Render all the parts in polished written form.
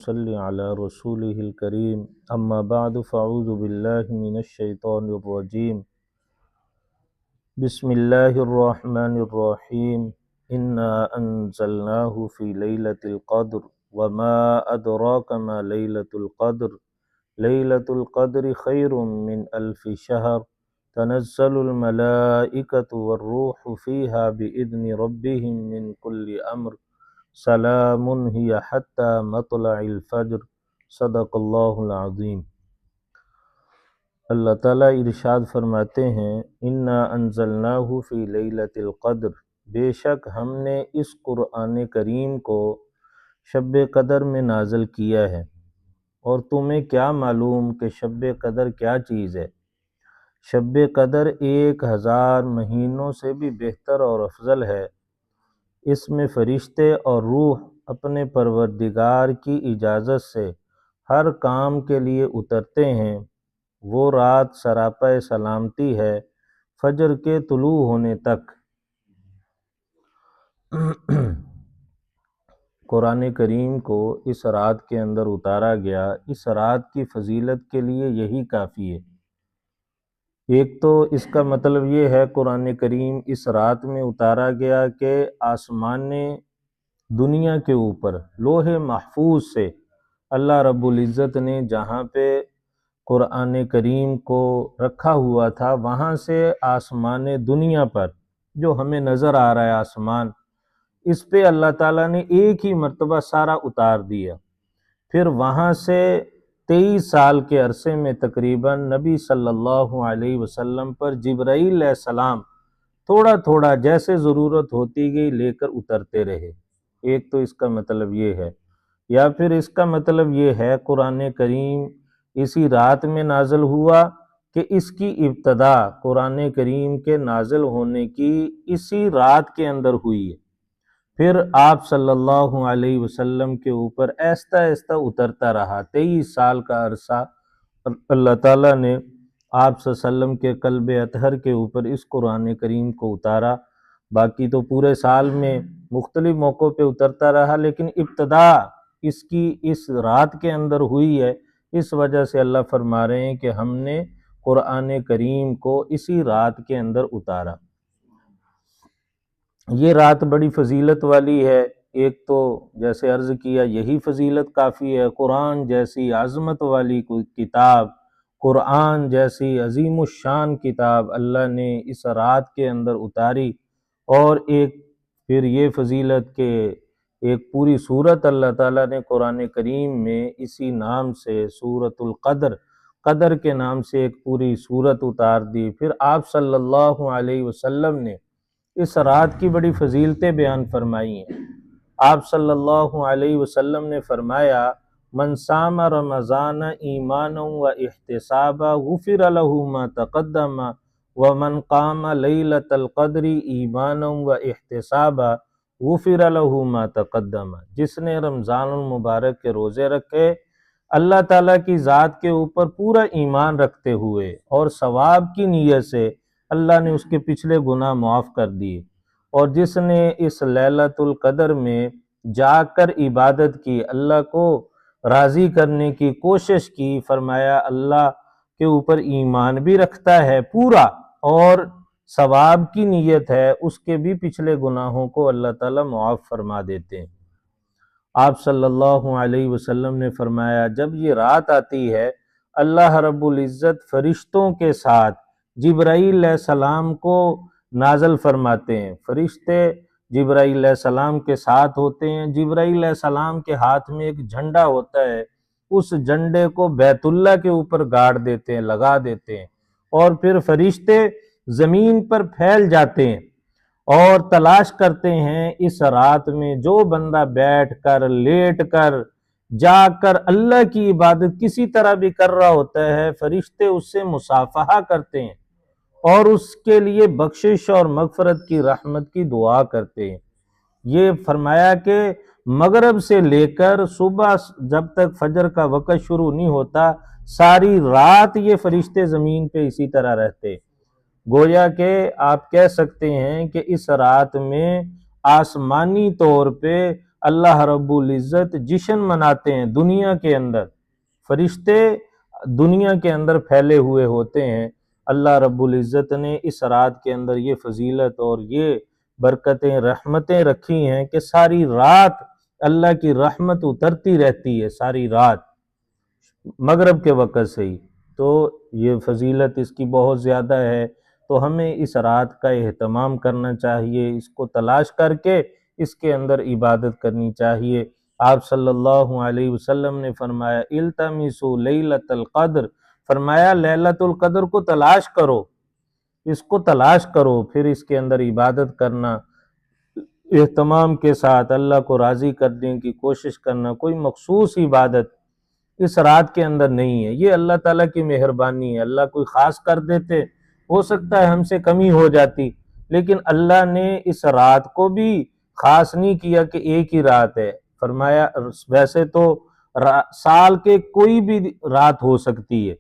صلی علی رسولہ الکریم اما بعد فاعوذ باللہ من الشیطان الرجیم بسم اللہ الرحمن الرحیم انا انزلناہ فی لیلۃ القدر وما ادراک ما لیلۃ القدر لیلۃ القدر خیر من الف شہر تنزل الملائکۃ والروح فیہا بإذن ربہم من کل امر سلام ہی حتی مطلع الفجر صدق اللہ العظیم۔ اللہ تعالیٰ ارشاد فرماتے ہیں انا انزلناہ فی لیلۃ القدر، بے شک ہم نے اس قرآن کریم کو شب قدر میں نازل کیا ہے، اور تمہیں کیا معلوم کہ شب قدر کیا چیز ہے؟ شب قدر 1000 مہینوں سے بھی بہتر اور افضل ہے۔ اس میں فرشتے اور روح اپنے پروردگار کی اجازت سے ہر کام کے لیے اترتے ہیں۔ وہ رات سراپا سلامتی ہے فجر کے طلوع ہونے تک۔ قرآن کریم کو اس رات کے اندر اتارا گیا، اس رات کی فضیلت کے لیے یہی کافی ہے۔ ایک تو اس کا مطلب یہ ہے قرآن کریم اس رات میں اتارا گیا کہ آسمان دنیا کے اوپر لوح محفوظ سے اللہ رب العزت نے جہاں پہ قرآن کریم کو رکھا ہوا تھا، وہاں سے آسمان دنیا پر جو ہمیں نظر آ رہا ہے آسمان، اس پہ اللہ تعالیٰ نے ایک ہی مرتبہ سارا اتار دیا۔ پھر وہاں سے 23 سال کے عرصے میں تقریباً نبی صلی اللہ علیہ وسلم پر جبرائیل علیہ السلام تھوڑا تھوڑا جیسے ضرورت ہوتی گئی لے کر اترتے رہے۔ ایک تو اس کا مطلب یہ ہے، یا پھر اس کا مطلب یہ ہے قرآن کریم اسی رات میں نازل ہوا کہ اس کی ابتدا قرآن کریم کے نازل ہونے کی اسی رات کے اندر ہوئی ہے۔ پھر آپ صلی اللہ علیہ وسلم کے اوپر آہستہ آہستہ اترتا رہا۔ 23 سال کا عرصہ اللہ تعالیٰ نے آپ صلی اللہ علیہ وسلم کے قلب اطہر کے اوپر اس قرآن کریم کو اتارا۔ باقی تو پورے سال میں مختلف موقعوں پہ اترتا رہا، لیکن ابتدا اس کی اس رات کے اندر ہوئی ہے۔ اس وجہ سے اللہ فرما رہے ہیں کہ ہم نے قرآن کریم کو اسی رات کے اندر اتارا۔ یہ رات بڑی فضیلت والی ہے۔ ایک تو جیسے عرض کیا یہی فضیلت کافی ہے، قرآن جیسی عظمت والی کوئی کتاب، قرآن جیسی عظیم الشان کتاب اللہ نے اس رات کے اندر اتاری، اور ایک پھر یہ فضیلت کہ ایک پوری سورت اللہ تعالیٰ نے قرآن کریم میں اسی نام سے سورۃ القدر، قدر کے نام سے ایک پوری سورت اتار دی۔ پھر آپ صلی اللہ علیہ وسلم نے اس رات کی بڑی فضیلتیں بیان فرمائی ہیں۔ آپ صلی اللہ علیہ وسلم نے فرمایا من صام رمضان ایمانا و احتسابا غفر له ما تقدم ومن قام لیلۃ القدر ایمانا و احتسابا غفر له ما تقدم، جس نے رمضان المبارک کے روزے رکھے اللہ تعالیٰ کی ذات کے اوپر پورا ایمان رکھتے ہوئے اور ثواب کی نیت سے، اللہ نے اس کے پچھلے گناہ معاف کر دیے۔ اور جس نے اس لیلۃ القدر میں جا کر عبادت کی، اللہ کو راضی کرنے کی کوشش کی، فرمایا اللہ کے اوپر ایمان بھی رکھتا ہے پورا اور ثواب کی نیت ہے، اس کے بھی پچھلے گناہوں کو اللہ تعالیٰ معاف فرما دیتے ہیں۔ آپ صلی اللہ علیہ وسلم نے فرمایا جب یہ رات آتی ہے اللہ رب العزت فرشتوں کے ساتھ جبرائیل علیہ السلام کو نازل فرماتے ہیں۔ فرشتے جبرائیل علیہ السلام کے ساتھ ہوتے ہیں۔ جبرائیل علیہ السلام کے ہاتھ میں ایک جھنڈا ہوتا ہے، اس جھنڈے کو بیت اللہ کے اوپر گاڑ دیتے ہیں، لگا دیتے ہیں، اور پھر فرشتے زمین پر پھیل جاتے ہیں اور تلاش کرتے ہیں اس رات میں جو بندہ بیٹھ کر، لیٹ کر، جا کر اللہ کی عبادت کسی طرح بھی کر رہا ہوتا ہے، فرشتے اس سے مصافحہ کرتے ہیں اور اس کے لیے بخشش اور مغفرت کی رحمت کی دعا کرتے ہیں۔ یہ فرمایا کہ مغرب سے لے کر صبح جب تک فجر کا وقت شروع نہیں ہوتا، ساری رات یہ فرشتے زمین پہ اسی طرح رہتے۔ گویا کہ آپ کہہ سکتے ہیں کہ اس رات میں آسمانی طور پہ اللہ رب العزت جشن مناتے ہیں دنیا کے اندر، فرشتے دنیا کے اندر پھیلے ہوئے ہوتے ہیں، اللہ رب العزت نے اس رات کے اندر یہ فضیلت اور یہ برکتیں رحمتیں رکھی ہیں کہ ساری رات اللہ کی رحمت اترتی رہتی ہے، ساری رات مغرب کے وقت سے ہی۔ تو یہ فضیلت اس کی بہت زیادہ ہے، تو ہمیں اس رات کا اہتمام کرنا چاہیے، اس کو تلاش کر کے اس کے اندر عبادت کرنی چاہیے۔ آپ صلی اللہ علیہ وسلم نے فرمایا التمسوا لیلۃ القدر، فرمایا لیلۃ القدر کو تلاش کرو، اس کو تلاش کرو، پھر اس کے اندر عبادت کرنا، اہتمام کے ساتھ اللہ کو راضی کرنے کی کوشش کرنا۔ کوئی مخصوص عبادت اس رات کے اندر نہیں ہے، یہ اللہ تعالیٰ کی مہربانی ہے، اللہ کوئی خاص کر دیتے، ہو سکتا ہے ہم سے کمی ہو جاتی، لیکن اللہ نے اس رات کو بھی خاص نہیں کیا کہ ایک ہی رات ہے۔ فرمایا ویسے تو سال کے کوئی بھی رات ہو سکتی ہے،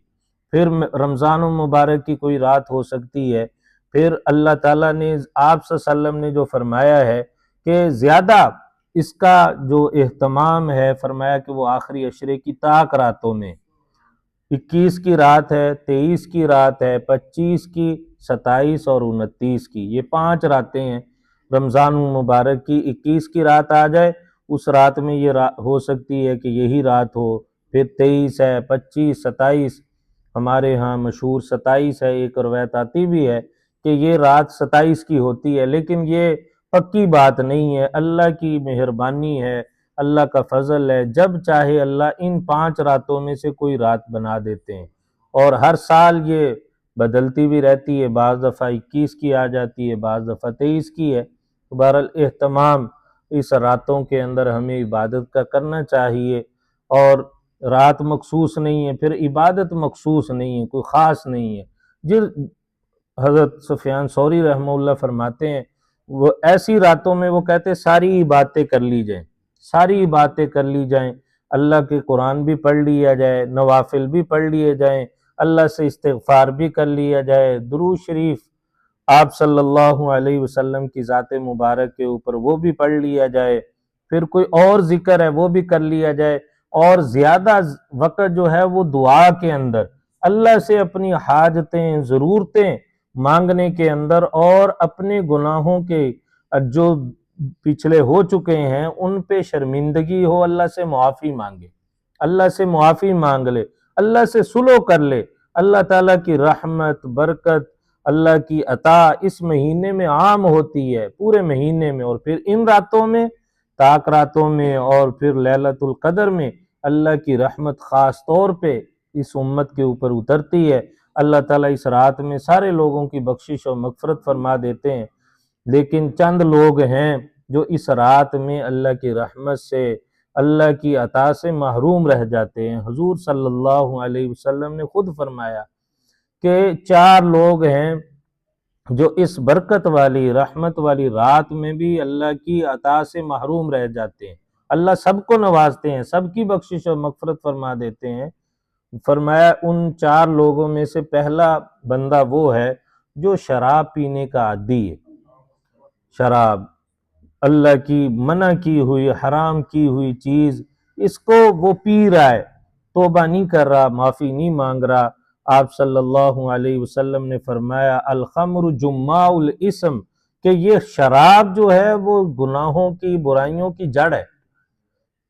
پھر رمضان المبارک کی کوئی رات ہو سکتی ہے، پھر اللہ تعالیٰ نے آپ صلی اللہ علیہ وسلم نے جو فرمایا ہے کہ زیادہ اس کا جو اہتمام ہے، فرمایا کہ وہ آخری عشرے کی طاق راتوں میں، 21 کی رات ہے، 23 کی رات ہے، 25 کی، 27 اور 29 کی، یہ 5 راتیں ہیں رمضان المبارک کی۔ 21 کی رات آ جائے، اس رات میں یہ ہو سکتی ہے کہ یہی رات ہو، پھر 23 ہے، 25، 27، ہمارے ہاں مشہور 27 ہے، ایک روایت آتی بھی ہے کہ یہ رات 27 کی ہوتی ہے، لیکن یہ پکی بات نہیں ہے، اللہ کی مہربانی ہے، اللہ کا فضل ہے، جب چاہے اللہ ان 5 راتوں میں سے کوئی رات بنا دیتے ہیں، اور ہر سال یہ بدلتی بھی رہتی ہے، بعض دفعہ 21 کی آ جاتی ہے، بعض دفعہ 23 کی ہے۔ بہرحال اہتمام اس راتوں کے اندر ہمیں عبادت کا کرنا چاہیے، اور رات مخصوص نہیں ہے، پھر عبادت مخصوص نہیں ہے، کوئی خاص نہیں ہے۔ حضرت سفیان ثوری رحمہ اللہ فرماتے ہیں وہ ایسی راتوں میں وہ کہتے ساری باتیں کر لی جائیں، ساری باتیں کر لی جائیں، اللہ کے قرآن بھی پڑھ لیا جائے، نوافل بھی پڑھ لیے جائیں، اللہ سے استغفار بھی کر لیا جائے، درود شریف آپ صلی اللہ علیہ وسلم کی ذات مبارک کے اوپر وہ بھی پڑھ لیا جائے، پھر کوئی اور ذکر ہے وہ بھی کر لیا جائے، اور زیادہ وقت جو ہے وہ دعا کے اندر اللہ سے اپنی حاجتیں ضرورتیں مانگنے کے اندر، اور اپنے گناہوں کے جو پچھلے ہو چکے ہیں ان پہ شرمندگی ہو، اللہ سے معافی مانگے، اللہ سے معافی مانگ لے، اللہ سے صلح کر لے، اللہ تعالیٰ کی رحمت برکت اللہ کی عطا اس مہینے میں عام ہوتی ہے، پورے مہینے میں، اور پھر ان راتوں میں، طاق راتوں میں، اور پھر لیلۃ القدر میں اللہ کی رحمت خاص طور پہ اس امت کے اوپر اترتی ہے۔ اللہ تعالیٰ اس رات میں سارے لوگوں کی بخشش اور مغفرت فرما دیتے ہیں، لیکن چند لوگ ہیں جو اس رات میں اللہ کی رحمت سے، اللہ کی عطا سے محروم رہ جاتے ہیں۔ حضور صلی اللہ علیہ وسلم نے خود فرمایا کہ 4 لوگ ہیں جو اس برکت والی رحمت والی رات میں بھی اللہ کی عطا سے محروم رہ جاتے ہیں۔ اللہ سب کو نوازتے ہیں، سب کی بخشش اور مغفرت فرما دیتے ہیں۔ فرمایا ان 4 لوگوں میں سے پہلا بندہ وہ ہے جو شراب پینے کا عادی ہے، شراب اللہ کی منع کی ہوئی حرام کی ہوئی چیز، اس کو وہ پی رہا ہے، توبہ نہیں کر رہا، معافی نہیں مانگ رہا۔ آپ صلی اللہ علیہ وسلم نے فرمایا الخمر جماع الاسم، کہ یہ شراب جو ہے وہ گناہوں کی برائیوں کی جڑ ہے۔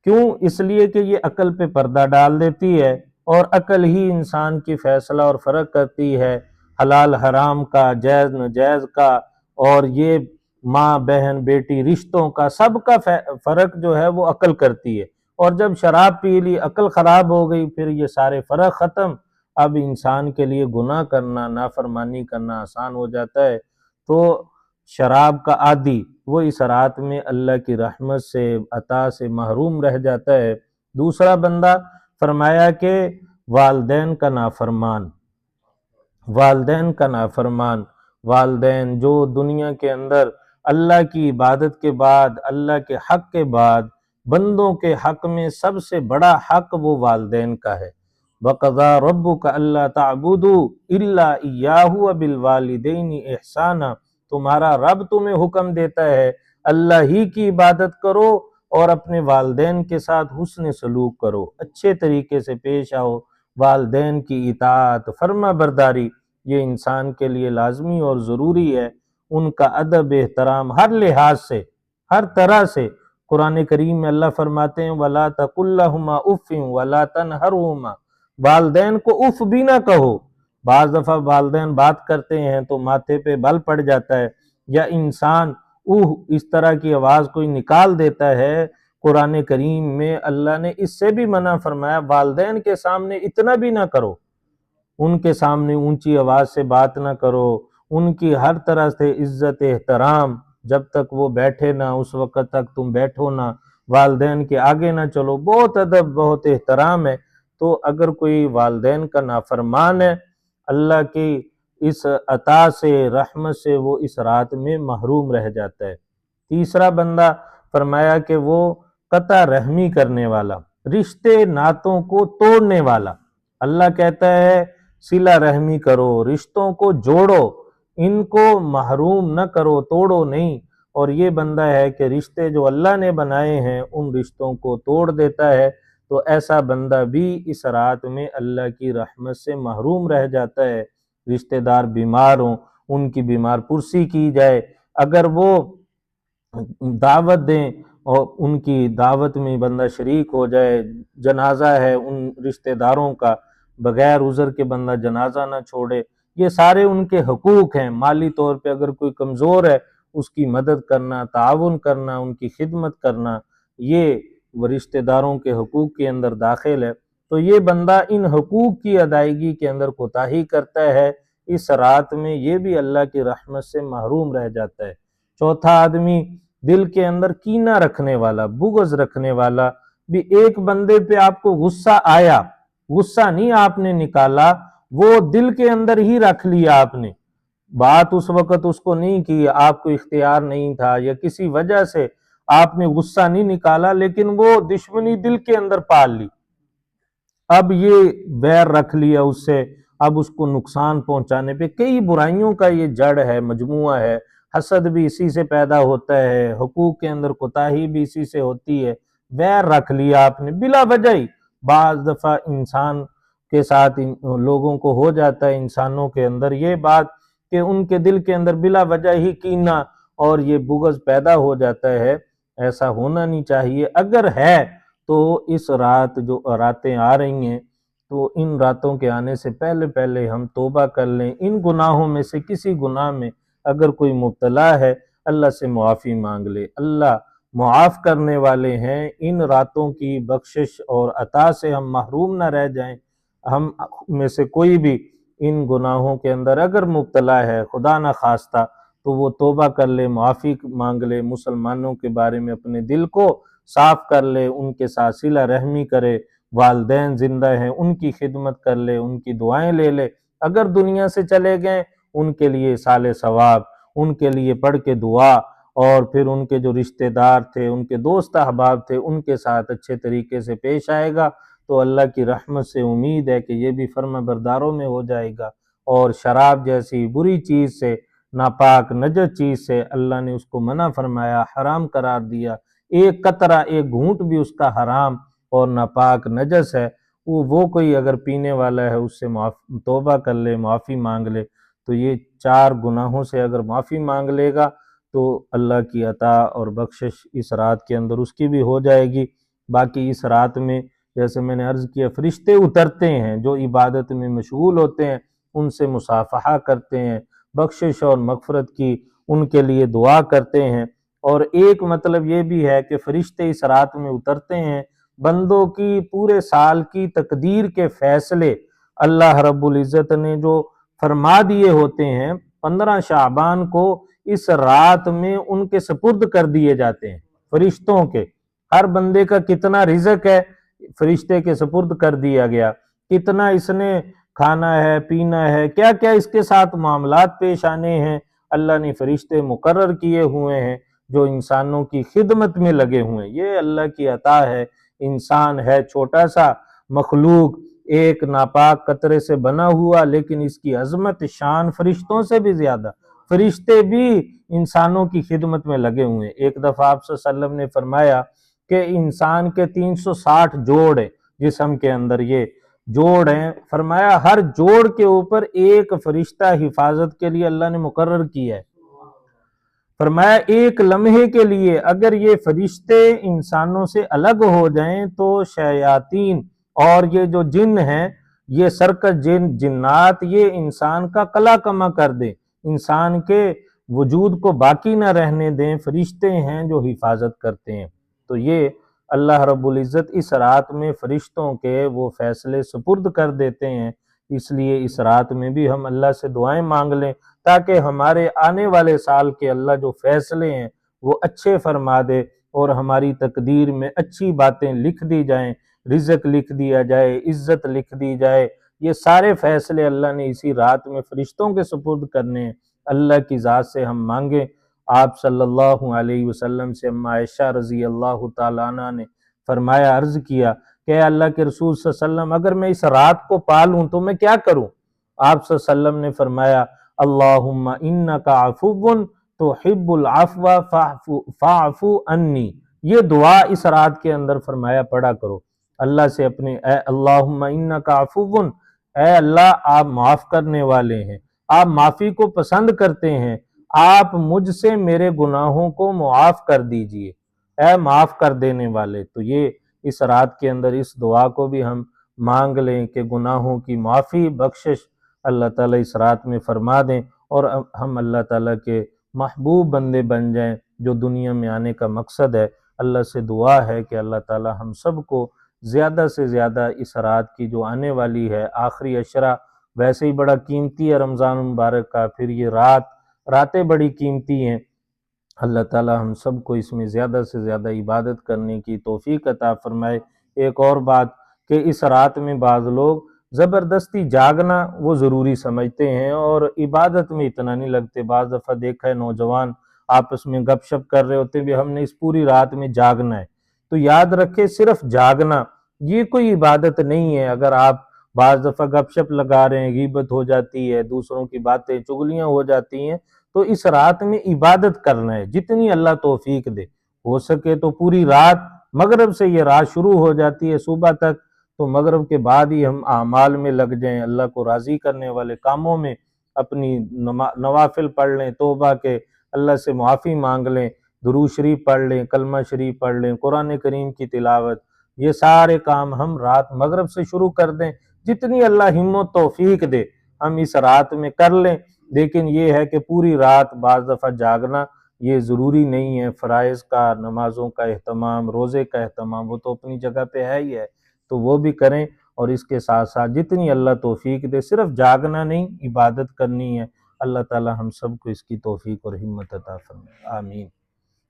کیوں؟ اس لیے کہ یہ عقل پہ پردہ ڈال دیتی ہے، اور عقل ہی انسان کی فیصلہ اور فرق کرتی ہے، حلال حرام کا، جائز ناجائز کا، اور یہ ماں بہن بیٹی رشتوں کا، سب کا فرق جو ہے وہ عقل کرتی ہے، اور جب شراب پی لی عقل خراب ہو گئی، پھر یہ سارے فرق ختم، اب انسان کے لیے گناہ کرنا، نافرمانی کرنا آسان ہو جاتا ہے۔ تو شراب کا عادی وہ اس رات میں اللہ کی رحمت سے عطا سے محروم رہ جاتا ہے۔ دوسرا بندہ فرمایا کہ والدین کا نافرمان، والدین کا نافرمان، والدین جو دنیا کے اندر اللہ کی عبادت کے بعد، اللہ کے حق کے بعد، بندوں کے حق میں سب سے بڑا حق وہ والدین کا ہے۔ وَقَضَىٰ رَبُّكَ أَلَّا تَعْبُدُوا إِلَّا إِيَّاهُ وَبِالْوَالِدَيْنِ إِحْسَانًا، تمہارا رب تمہیں حکم دیتا ہے اللہ ہی کی عبادت کرو، اور اپنے والدین کے ساتھ حسن سلوک کرو، اچھے طریقے سے پیش آؤ، والدین کی اطاعت، فرما برداری، یہ انسان کے لیے لازمی اور ضروری ہے۔ ان کا ادب احترام ہر لحاظ سے، ہر طرح سے۔ قرآن کریم میں اللہ فرماتے ہیں وَلَا تَقُلْ لَهُمَا اُفٍّ وَلَا تَنْهَرْهُمَا، والدین کو اف بھی نہ کہو۔ بعض دفعہ والدین بات کرتے ہیں تو ماتھے پہ بل پڑ جاتا ہے، یا انسان اس طرح کی آواز کوئی نکال دیتا ہے۔ قرآن کریم میں اللہ نے اس سے بھی منع فرمایا، والدین کے سامنے اتنا بھی نہ کرو، ان کے سامنے اونچی آواز سے بات نہ کرو، ان کی ہر طرح سے عزت احترام، جب تک وہ بیٹھے نہ اس وقت تک تم بیٹھو نہ، والدین کے آگے نہ چلو، بہت ادب بہت احترام ہے۔ تو اگر کوئی والدین کا نافرمان ہے، اللہ کی اس عطا سے، رحمت سے وہ اس رات میں محروم رہ جاتا ہے۔ تیسرا بندہ فرمایا کہ وہ قطع رحمی کرنے والا، رشتے ناتوں کو توڑنے والا۔ اللہ کہتا ہے صلہ رحمی کرو، رشتوں کو جوڑو، ان کو محروم نہ کرو، توڑو نہیں۔ اور یہ بندہ ہے کہ رشتے جو اللہ نے بنائے ہیں ان رشتوں کو توڑ دیتا ہے، تو ایسا بندہ بھی اس رات میں اللہ کی رحمت سے محروم رہ جاتا ہے۔ رشتہ دار بیمار ہوں، ان کی بیمار پرسی کی جائے، اگر وہ دعوت دیں اور ان کی دعوت میں بندہ شریک ہو جائے، جنازہ ہے ان رشتہ داروں کا، بغیر عذر کے بندہ جنازہ نہ چھوڑے، یہ سارے ان کے حقوق ہیں۔ مالی طور پہ اگر کوئی کمزور ہے اس کی مدد کرنا، تعاون کرنا، ان کی خدمت کرنا، یہ رشتہ داروں کے حقوق کے اندر داخل ہے۔ تو یہ بندہ ان حقوق کی ادائیگی کے اندر کوتاہی کرتا ہے، اس رات میں یہ بھی اللہ کی رحمت سے محروم رہ جاتا ہے۔ چوتھا آدمی دل کے اندر کینہ رکھنے والا، بغض رکھنے والا بھی، ایک بندے پہ آپ کو غصہ آیا، غصہ نہیں آپ نے نکالا، وہ دل کے اندر ہی رکھ لیا آپ نے، بات اس وقت اس کو نہیں کی، آپ کو اختیار نہیں تھا یا کسی وجہ سے آپ نے غصہ نہیں نکالا، لیکن وہ دشمنی دل کے اندر پال لی، اب یہ ویر رکھ لیا اس سے، اب اس کو نقصان پہنچانے پہ، کئی برائیوں کا یہ جڑ ہے، مجموعہ ہے۔ حسد بھی اسی سے پیدا ہوتا ہے، حقوق کے اندر کوتاہی بھی اسی سے ہوتی ہے، ویر رکھ لیا آپ نے بلا وجہ ہی۔ بعض دفعہ انسان کے ساتھ لوگوں کو ہو جاتا ہے، انسانوں کے اندر یہ بات کہ ان کے دل کے اندر بلا وجہ ہی کینہ اور یہ بغض پیدا ہو جاتا ہے، ایسا ہونا نہیں چاہیے۔ اگر ہے تو اس رات جو راتیں آ رہی ہیں، تو ان راتوں کے آنے سے پہلے پہلے ہم توبہ کر لیں، ان گناہوں میں سے کسی گناہ میں اگر کوئی مبتلا ہے اللہ سے معافی مانگ لے، اللہ معاف کرنے والے ہیں۔ ان راتوں کی بخشش اور عطا سے ہم محروم نہ رہ جائیں۔ ہم میں سے کوئی بھی ان گناہوں کے اندر اگر مبتلا ہے، خدا نہ خواستہ، تو وہ توبہ کر لے، معافی مانگ لے، مسلمانوں کے بارے میں اپنے دل کو صاف کر لے، ان کے ساتھ صلہ رحمی کرے، والدین زندہ ہیں ان کی خدمت کر لے، ان کی دعائیں لے لے، اگر دنیا سے چلے گئے ان کے لیے صالح ثواب، ان کے لیے پڑھ کے دعا، اور پھر ان کے جو رشتہ دار تھے، ان کے دوست احباب تھے، ان کے ساتھ اچھے طریقے سے پیش آئے گا، تو اللہ کی رحمت سے امید ہے کہ یہ بھی فرما برداروں میں ہو جائے گا۔ اور شراب جیسی بری چیز سے، ناپاک نجس چیز سے اللہ نے اس کو منع فرمایا، حرام قرار دیا، ایک قطرہ ایک گھونٹ بھی اس کا حرام اور ناپاک نجس ہے۔ وہ کوئی اگر پینے والا ہے اس سے توبہ کر لے، معافی مانگ لے، تو یہ 4 گناہوں سے اگر معافی مانگ لے گا تو اللہ کی عطا اور بخشش اس رات کے اندر اس کی بھی ہو جائے گی۔ باقی اس رات میں جیسے میں نے عرض کیا، فرشتے اترتے ہیں جو عبادت میں مشغول ہوتے ہیں، ان سے مصافحہ کرتے ہیں، بخشش اور مغفرت کی ان کے لیے دعا کرتے ہیں۔ اور ایک مطلب یہ بھی ہے کہ فرشتے اس رات میں اترتے ہیں، بندوں کی پورے سال کی تقدیر کے فیصلے اللہ رب العزت نے جو فرما دیے ہوتے ہیں، 15 شعبان کو اس رات میں ان کے سپرد کر دیے جاتے ہیں، فرشتوں کے۔ ہر بندے کا کتنا رزق ہے فرشتے کے سپرد کر دیا گیا، کتنا اس نے کھانا ہے، پینا ہے، کیا کیا اس کے ساتھ معاملات پیش آنے ہیں، اللہ نے فرشتے مقرر کیے ہوئے ہیں جو انسانوں کی خدمت میں لگے ہوئے ہیں۔ یہ اللہ کی عطا ہے۔ انسان ہے چھوٹا سا مخلوق، ایک ناپاک قطرے سے بنا ہوا، لیکن اس کی عظمت شان فرشتوں سے بھی زیادہ، فرشتے بھی انسانوں کی خدمت میں لگے ہوئے ہیں۔ ایک دفعہ آپ صلی اللہ علیہ وسلم نے فرمایا کہ انسان کے 360 جوڑ ہیں جسم کے اندر، یہ جوڑ ہیں، فرمایا ہر جوڑ کے اوپر ایک فرشتہ حفاظت کے لیے اللہ نے مقرر کیا ہے۔ فرمایا ایک لمحے کے لیے اگر یہ فرشتے انسانوں سے الگ ہو جائیں تو شیاطین اور یہ جو جن ہیں، یہ سرکش جنات، یہ انسان کا قلع کما کر دیں، انسان کے وجود کو باقی نہ رہنے دیں۔ فرشتے ہیں جو حفاظت کرتے ہیں۔ تو یہ اللہ رب العزت اس رات میں فرشتوں کے وہ فیصلے سپرد کر دیتے ہیں، اس لیے اس رات میں بھی ہم اللہ سے دعائیں مانگ لیں تاکہ ہمارے آنے والے سال کے اللہ جو فیصلے ہیں وہ اچھے فرما دے اور ہماری تقدیر میں اچھی باتیں لکھ دی جائیں، رزق لکھ دیا جائے، عزت لکھ دی جائے۔ یہ سارے فیصلے اللہ نے اسی رات میں فرشتوں کے سپرد کرنے ہیں۔ اللہ کی ذات سے ہم مانگیں۔ آپ صلی اللہ علیہ وسلم سے اما عائشہ رضی اللہ تعالیٰ عنہ نے فرمایا، عرض کیا کہ اے اللہ کے رسول صلی اللہ علیہ وسلم اگر میں اس رات کو پالوں تو میں کیا کروں؟ آپ صلی اللہ علیہ وسلم نے فرمایا، اللہم انکا عفو تحب العفو فاعف عنی۔ یہ دعا اس رات کے اندر فرمایا پڑھا کرو، اللہ سے اپنے اے اللہم انکا عفو، اے اللہ آپ معاف کرنے والے ہیں، آپ معافی کو پسند کرتے ہیں، آپ مجھ سے میرے گناہوں کو معاف کر دیجئے، اے معاف کر دینے والے۔ تو یہ اس رات کے اندر اس دعا کو بھی ہم مانگ لیں کہ گناہوں کی معافی بخشش اللہ تعالیٰ اس رات میں فرما دیں اور ہم اللہ تعالیٰ کے محبوب بندے بن جائیں جو دنیا میں آنے کا مقصد ہے۔ اللہ سے دعا ہے کہ اللہ تعالیٰ ہم سب کو زیادہ سے زیادہ اس رات کی جو آنے والی ہے آخری عشرہ، ویسے ہی بڑا قیمتی ہے رمضان مبارک کا، پھر یہ راتیں بڑی قیمتی ہیں، اللہ تعالیٰ ہم سب کو اس میں زیادہ سے زیادہ عبادت کرنے کی توفیق عطا فرمائے۔ ایک اور بات کہ اس رات میں بعض لوگ زبردستی جاگنا وہ ضروری سمجھتے ہیں اور عبادت میں اتنا نہیں لگتے۔ بعض دفعہ دیکھا ہے نوجوان آپس میں گپ شپ کر رہے ہوتے بھی ہم نے اس پوری رات میں جاگنا ہے، تو یاد رکھے صرف جاگنا یہ کوئی عبادت نہیں ہے۔ اگر آپ بعض دفعہ گپ شپ لگا رہے ہیں، غیبت ہو جاتی ہے، دوسروں کی باتیں چغلیاں ہو جاتی ہیں، تو اس رات میں عبادت کرنا ہے جتنی اللہ توفیق دے۔ ہو سکے تو پوری رات، مغرب سے یہ رات شروع ہو جاتی ہے صبح تک، تو مغرب کے بعد ہی ہم اعمال میں لگ جائیں، اللہ کو راضی کرنے والے کاموں میں اپنی نوافل پڑھ لیں، توبہ کے اللہ سے معافی مانگ لیں، درود شریف پڑھ لیں، کلمہ شریف پڑھ لیں، قرآن کریم کی تلاوت، یہ سارے کام ہم رات مغرب سے شروع کر دیں، جتنی اللہ ہمت توفیق دے ہم اس رات میں کر لیں۔ لیکن یہ ہے کہ پوری رات بعض دفعہ جاگنا یہ ضروری نہیں ہے۔ فرائض کا، نمازوں کا اہتمام، روزے کا اہتمام وہ تو اپنی جگہ پہ ہے ہی ہے، تو وہ بھی کریں، اور اس کے ساتھ ساتھ جتنی اللہ توفیق دے صرف جاگنا نہیں، عبادت کرنی ہے۔ اللہ تعالی ہم سب کو اس کی توفیق اور ہمت عطا فرمائے، آمین۔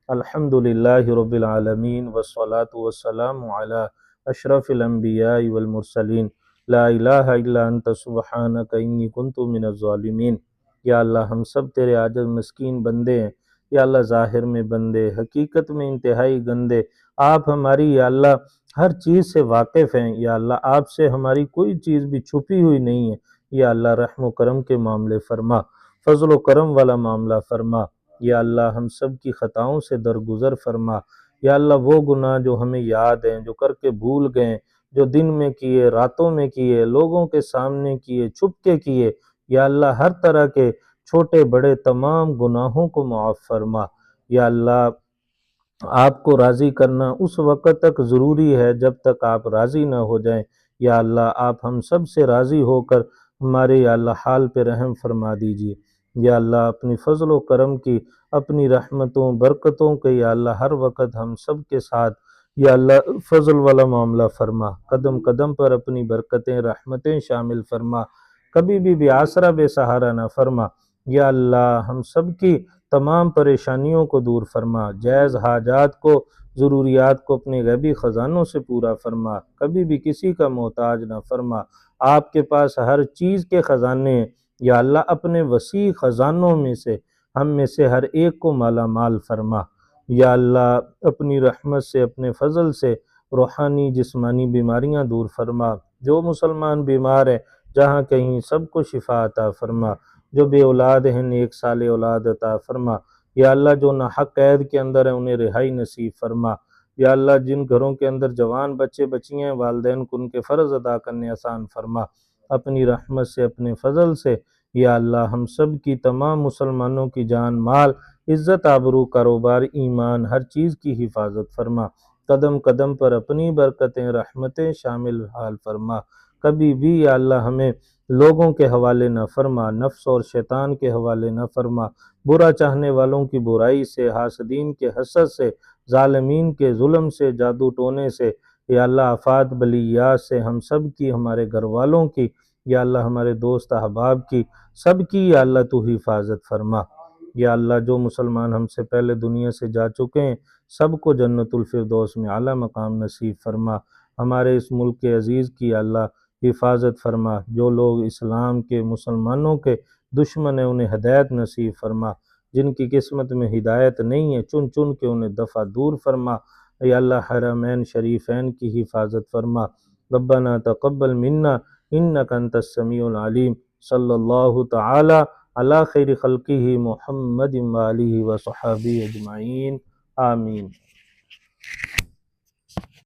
الحمدللہ رب العالمین والصلاة والسلام علی اشرف الانبیاء والمرسلین، لا الہ الا انت سبحانک انی کنت من الظالمین۔ یا اللہ ہم سب تیرے عاجز مسکین بندے ہیں، یا اللہ ظاہر میں بندے، حقیقت میں انتہائی گندے۔ آپ ہماری یا اللہ ہر چیز سے واقف ہیں، یا اللہ آپ سے ہماری کوئی چیز بھی چھپی ہوئی نہیں ہے۔ یا اللہ رحم و کرم کے معاملے فرما، فضل و کرم والا معاملہ فرما۔ یا اللہ ہم سب کی خطاؤں سے درگزر فرما۔ یا اللہ وہ گناہ جو ہمیں یاد ہیں، جو کر کے بھول گئے، جو دن میں کیے، راتوں میں کیے، لوگوں کے سامنے کیے، چھپ کے کیے، یا اللہ ہر طرح کے چھوٹے بڑے تمام گناہوں کو معاف فرما۔ یا اللہ آپ کو راضی کرنا اس وقت تک ضروری ہے جب تک آپ راضی نہ ہو جائیں۔ یا اللہ آپ ہم سب سے راضی ہو کر ہمارے یا اللہ حال پہ رحم فرما دیجیے۔ یا اللہ اپنی فضل و کرم کی، اپنی رحمتوں برکتوں کے یا اللہ ہر وقت ہم سب کے ساتھ یا اللہ فضل والا معاملہ فرما، قدم قدم پر اپنی برکتیں رحمتیں شامل فرما، کبھی بھی بے آسرا بے سہارا نہ فرما۔ یا اللہ ہم سب کی تمام پریشانیوں کو دور فرما، جائز حاجات کو، ضروریات کو اپنے غیبی خزانوں سے پورا فرما، کبھی بھی کسی کا محتاج نہ فرما۔ آپ کے پاس ہر چیز کے خزانے ہیں، یا اللہ اپنے وسیع خزانوں میں سے ہم میں سے ہر ایک کو مالا مال فرما۔ یا اللہ اپنی رحمت سے، اپنے فضل سے روحانی جسمانی بیماریاں دور فرما۔ جو مسلمان بیمار ہیں جہاں کہیں سب کو شفا عطا فرما، جو بے اولاد ہیں نیک صالح اولاد عطا فرما۔ یا اللہ جو ناحق قید کے اندر ہیں انہیں رہائی نصیب فرما۔ یا اللہ جن گھروں کے اندر جوان بچے بچیاں ہیں، والدین کو ان کے فرض ادا کرنے آسان فرما، اپنی رحمت سے اپنے فضل سے یا اللہ ہم سب کی تمام مسلمانوں کی جان مال عزت آبرو کاروبار ایمان ہر چیز کی حفاظت فرما، قدم قدم پر اپنی برکتیں رحمتیں شامل حال فرما، کبھی بھی یا اللہ ہمیں لوگوں کے حوالے نہ فرما، نفس اور شیطان کے حوالے نہ فرما، برا چاہنے والوں کی برائی سے، حاسدین کے حسد سے، ظالمین کے ظلم سے، جادو ٹونے سے، یا اللہ آفات بلیات سے ہم سب کی، ہمارے گھر والوں کی، یا اللہ ہمارے دوست احباب کی، سب کی یا اللہ تو حفاظت فرما۔ یا اللہ جو مسلمان ہم سے پہلے دنیا سے جا چکے ہیں سب کو جنت الفردوس میں اعلیٰ مقام نصیب فرما، ہمارے اس ملک کے عزیز کی یا اللہ حفاظت فرما، جو لوگ اسلام کے مسلمانوں کے دشمن ہیں انہیں ہدایت نصیب فرما، جن کی قسمت میں ہدایت نہیں ہے چن چن کے انہیں دفع دور فرما، یا اللہ حرمین شریفین کی حفاظت فرما، ربنا تقبل منا انک انت السمیع العلیم، صلی اللہ تعالی علی خیر خلقہ محمد وآلہ وصحبہ اجمعین، آمین۔